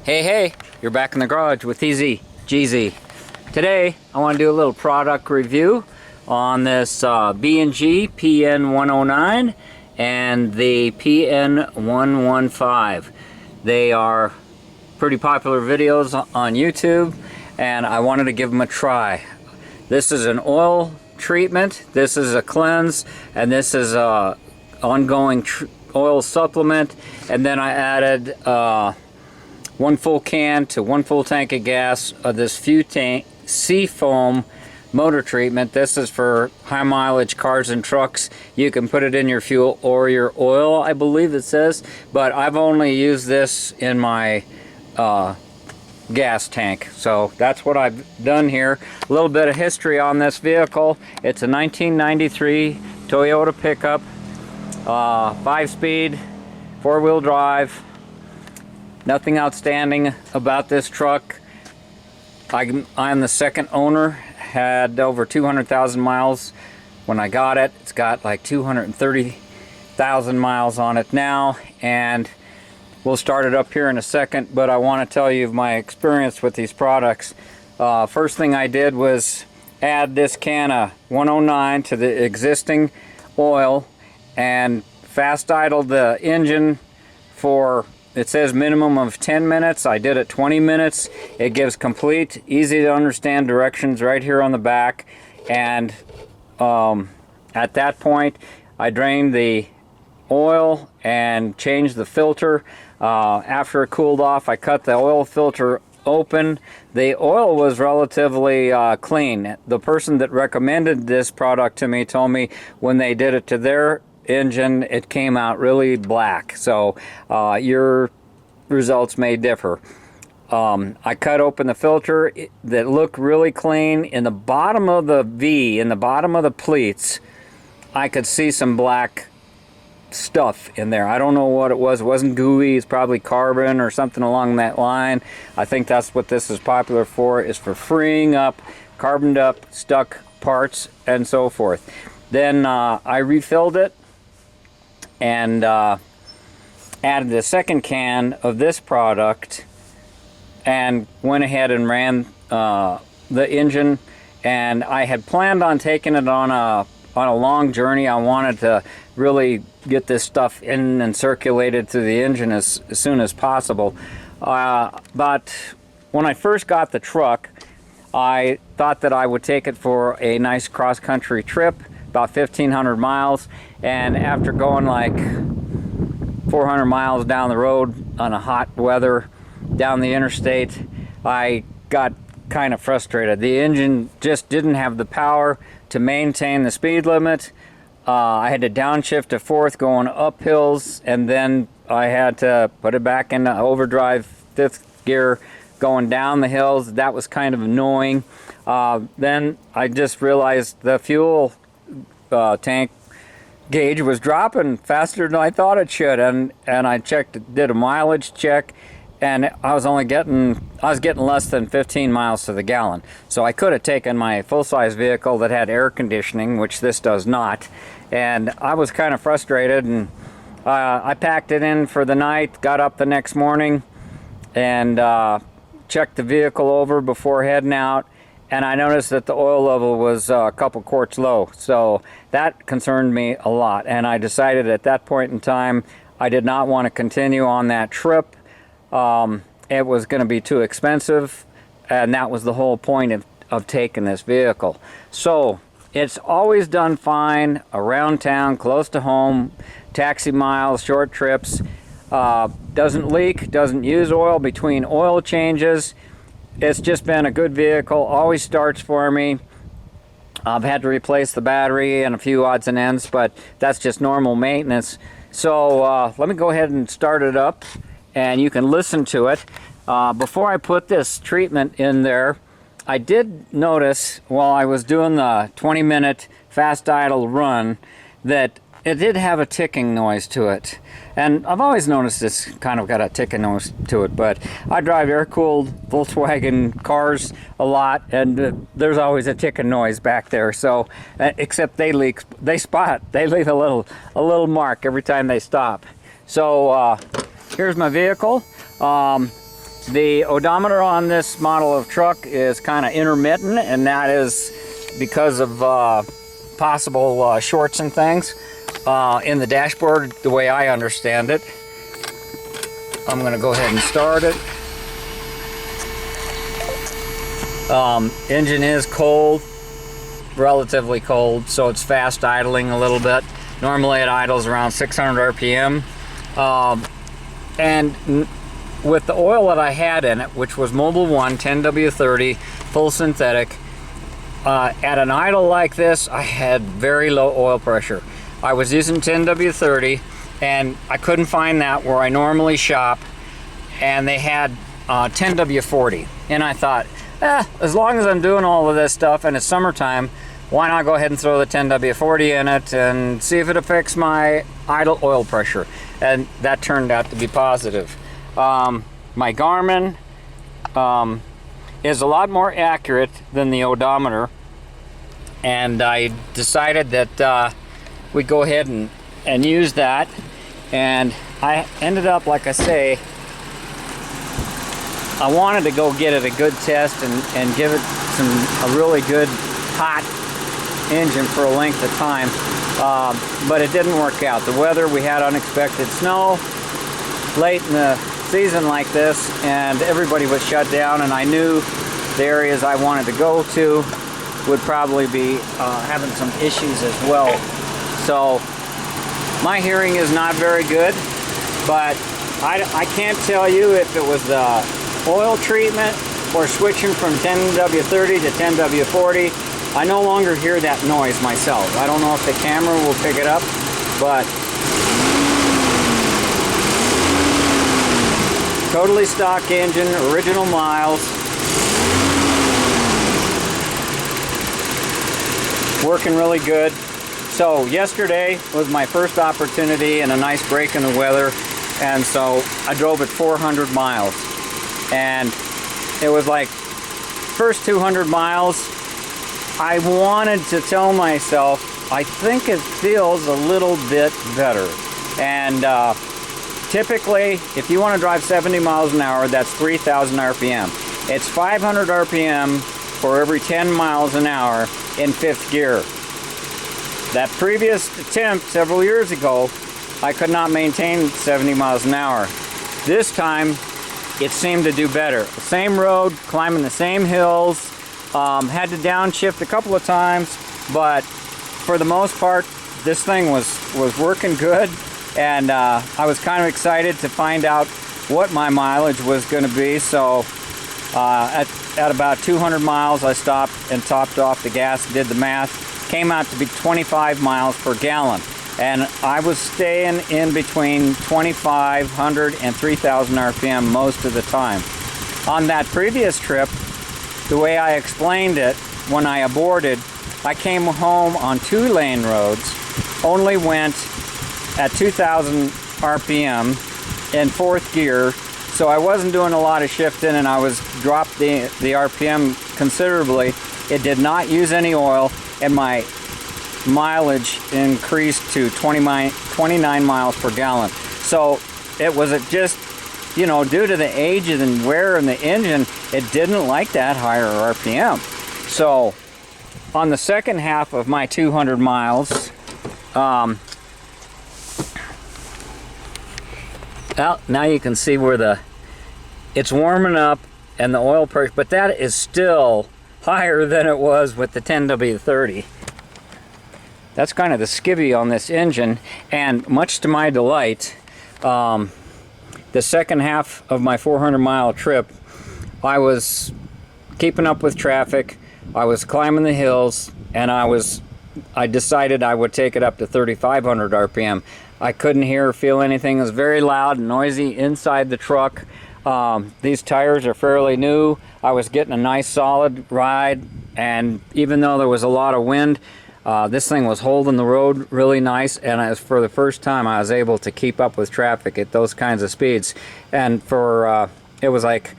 Hey, you're back in the garage with TheEZGZ. Today, I want to do a little product review on this B&G PN109 and the PN115. They are pretty popular videos on YouTube, and I wanted to give them a try. This is an oil treatment, this is a cleanse, and this is a ongoing oil supplement. And then I added one full can to one full tank of gas of this Seafoam motor treatment. This is for high mileage cars and trucks. You can put it in your fuel or your oil, I believe it says, but I've only used this in my gas tank. So that's what I've done here. A little bit of history on this vehicle. It's a 1993 Toyota pickup, 5-speed, 4-wheel drive. Nothing outstanding about this truck. I'm the second owner. Had over 200,000 miles when I got it. It's got like 230,000 miles on it now, and we'll start it up here in a second, but I want to tell you my experience with these products. First thing I did was add this can of 109 to the existing oil and fast idled the engine for, it says minimum of 10 minutes. I did it 20 minutes. It gives complete, easy to understand directions right here on the back. And at that point, I drained the oil and changed the filter. After it cooled off, I cut the oil filter open. The oil was relatively clean. The person that recommended this product to me told me when they did it to their engine, it came out really black. So your results may differ. I cut open the filter that looked really clean. In the bottom of the V, in the bottom of the pleats, I could see some black stuff in there. I don't know what it was. It wasn't gooey. It's probably carbon or something along that line. I think that's what this is popular for, is for freeing up carboned up, stuck parts and so forth. Then I refilled it and added the second can of this product and went ahead and ran the engine. And I had planned on taking it on a long journey. I wanted to really get this stuff in and circulated through the engine as soon as possible. But when I first got the truck, I thought that I would take it for a nice cross-country trip, about 1,500 miles, and after going like 400 miles down the road on a hot weather down the interstate, I got kind of frustrated. The engine just didn't have the power to maintain the speed limit. I had to downshift to fourth going up hills, and then I had to put it back into overdrive fifth gear going down the hills. That was kind of annoying. Then I just realized the fuel tank gauge was dropping faster than I thought it should, and I did a mileage check, and I was getting less than 15 miles to the gallon. So I could have taken my full-size vehicle that had air conditioning, which this does not, and I was kind of frustrated, and I packed it in for the night, got up the next morning, and checked the vehicle over before heading out, and I noticed that the oil level was a couple quarts low. So that concerned me a lot, and I decided at that point in time I did not want to continue on that trip. It was going to be too expensive, and that was the whole point of taking this vehicle. So it's always done fine around town, close to home, taxi miles, short trips. Doesn't leak, doesn't use oil between oil changes. It's just been a good vehicle, always starts for me. I've had to replace the battery and a few odds and ends, but that's just normal maintenance. So let me go ahead and start it up, and you can listen to it. Before I put this treatment in there, I did notice while I was doing the 20-minute fast idle run that it did have a ticking noise to it. And I've always noticed it's kind of got a ticking noise to it, but I drive air-cooled Volkswagen cars a lot, and there's always a ticking noise back there. So, except they leave a little mark every time they stop. So here's my vehicle. The odometer on this model of truck is kind of intermittent, and that is because of possible shorts and things in the dashboard, the way I understand it. I'm going to go ahead and start it. Engine is cold, relatively cold, so it's fast idling a little bit. Normally it idles around 600 RPM. And with the oil that I had in it, which was Mobil 1 10W30 full synthetic, at an idle like this, I had very low oil pressure. I was using 10W30 and I couldn't find that where I normally shop, and they had 10W40, and I thought, as long as I'm doing all of this stuff and it's summertime, why not go ahead and throw the 10W40 in it and see if it affects my idle oil pressure. And that turned out to be positive. My Garmin is a lot more accurate than the odometer, and I decided that we'd go ahead and use that. And I ended up, like I say, I wanted to go get it a good test and give it a really good hot engine for a length of time, but it didn't work out. The weather, we had unexpected snow late in the season like this, and everybody was shut down, and I knew the areas I wanted to go to would probably be having some issues as well. So my hearing is not very good, but I can't tell you if it was the oil treatment or switching from 10W30 to 10W40. I no longer hear that noise myself. I don't know if the camera will pick it up, but totally stock engine, original miles, working really good. So yesterday was my first opportunity and a nice break in the weather, and so I drove it 400 miles, and it was like first 200 miles I wanted to tell myself I think it feels a little bit better. And typically if you want to drive 70 miles an hour, that's 3,000 RPM. It's 500 RPM for every 10 miles an hour in fifth gear. That previous attempt several years ago, I could not maintain 70 miles an hour. This time, it seemed to do better. The same road, climbing the same hills, had to downshift a couple of times, but for the most part, this thing was working good, and I was kind of excited to find out what my mileage was going to be. So at about 200 miles, I stopped and topped off the gas, did the math. Came out to be 25 miles per gallon, and I was staying in between 2,500 and 3,000 RPM most of the time. On that previous trip, the way I explained it, when I aborted, I came home on 2-lane roads, only went at 2,000 RPM in fourth gear, so I wasn't doing a lot of shifting, and I was dropped the RPM considerably. It did not use any oil, and my mileage increased to 29 miles per gallon. So it was just, you know, due to the age and wear in the engine, it didn't like that higher RPM. So on the second half of my 200 miles, well, now you can see where it's warming up and the oil pressure, but that is still higher than it was with the 10W30. That's kind of the skivvy on this engine, and much to my delight, the second half of my 400-mile trip, I was keeping up with traffic, I was climbing the hills, and I decided I would take it up to 3,500 RPM. I couldn't hear or feel anything. It was very loud and noisy inside the truck. These tires are fairly new. I was getting a nice solid ride, and even though there was a lot of wind, this thing was holding the road really nice, and for the first time I was able to keep up with traffic at those kinds of speeds. And it was like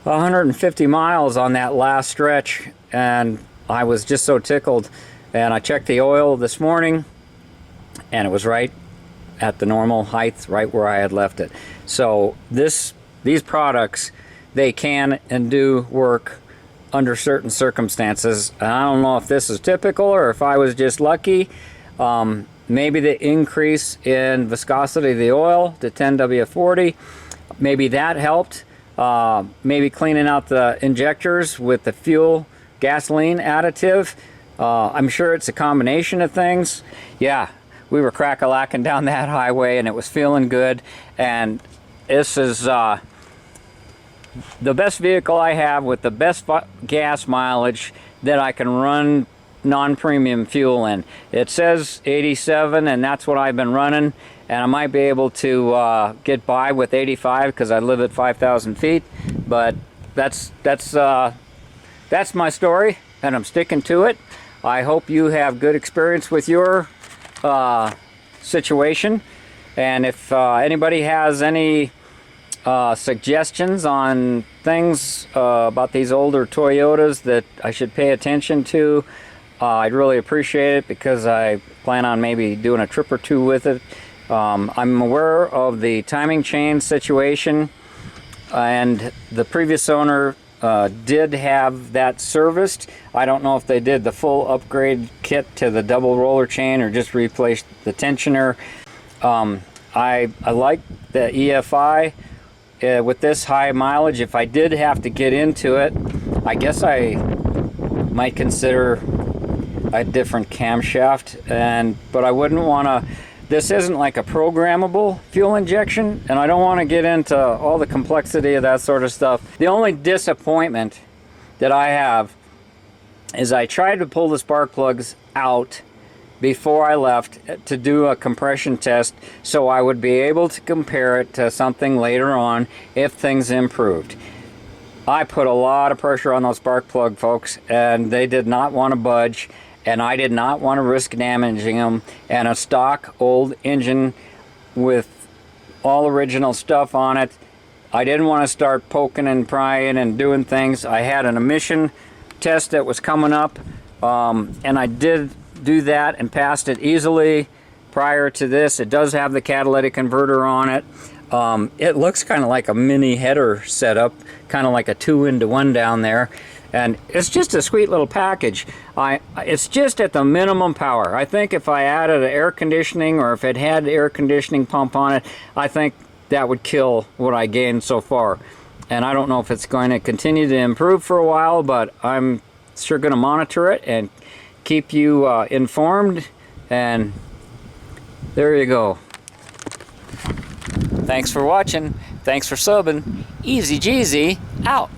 150 miles on that last stretch, and I was just so tickled. And I checked the oil this morning, and it was right at the normal height, right where I had left it. So this these products, they can and do work under certain circumstances. And I don't know if this is typical or if I was just lucky. Maybe the increase in viscosity of the oil to 10W40, maybe that helped. Maybe cleaning out the injectors with the fuel gasoline additive. I'm sure it's a combination of things. Yeah, we were crack-a-lacking down that highway and it was feeling good. And this is the best vehicle I have with the best gas mileage that I can run non-premium fuel in. It says 87 and that's what I've been running, and I might be able to get by with 85 because I live at 5,000 feet, but that's my story and I'm sticking to it. I hope you have good experience with your situation, and if anybody has any suggestions on things about these older Toyotas that I should pay attention to, I'd really appreciate it, because I plan on maybe doing a trip or two with it. I'm aware of the timing chain situation, and the previous owner did have that serviced. I don't know if they did the full upgrade kit to the double roller chain or just replaced the tensioner. I like the EFI with this high mileage. If I did have to get into it, I guess I might consider a different camshaft, but I wouldn't want to. This isn't like a programmable fuel injection, and I don't want to get into all the complexity of that sort of stuff. The only disappointment that I have is I tried to pull the spark plugs out before I left to do a compression test so I would be able to compare it to something later on if things improved. I put a lot of pressure on those spark plug folks, and they did not want to budge, and I did not want to risk damaging them. And a stock old engine with all original stuff on it, I didn't want to start poking and prying and doing things. I had an emission test that was coming up, and I did do that and passed it easily prior to this. It does have the catalytic converter on it. It looks kind of like a mini header setup, kind of like a 2-into-1 down there. And it's just a sweet little package. It's just at the minimum power. I think if I added an air conditioning, or if it had air conditioning pump on it, I think that would kill what I gained so far. And I don't know if it's going to continue to improve for a while, but I'm sure going to monitor it and keep you informed. And there you go. Thanks for watching. Thanks for subbing. TheEZGZ out.